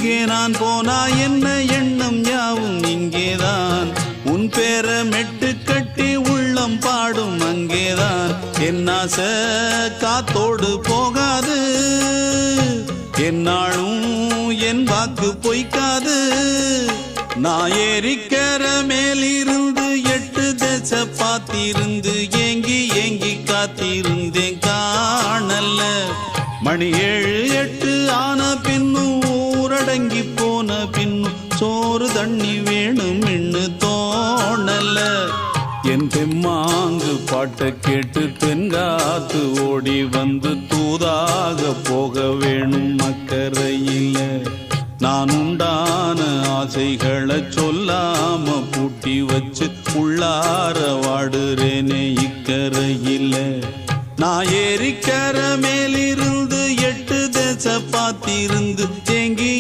எங்கே நான் போனா என்ன எண்ணம் யாவும் இங்கேதான் உன் பேர மெட்டு கட்டி உள்ளம் பாடும் அங்கேதான் என் ஆசை காத்தோடு போகாது என்னாலும் என் வாக்கு பொய்க்காது நான் ஏறிக்கிற மேலிருந்து 8 தேச பார்த்திருந்து ஏங்கி ஏங்கி காத்திருந்தேன் காணல மணி 7 8 ஆன பின்னும் ஊரடங்கி போன பின்னும் சோறு தண்ணி வேணும் இன்னு தோணல என் தெம்மாங்கு பாட்டை கேட்டு தென்காத்து ஓடி வந்து தூதாக போக வேணும் அக்கறையில நான் உண்டான ஆசைகளை சொல்லாம பூட்டி வச்சு உள்ளார வாடுறேனே இக்கரையில நான் ஏறிக்கிற மேலிருந்து 8 தேச பார்த்திருந்து ஏங்கி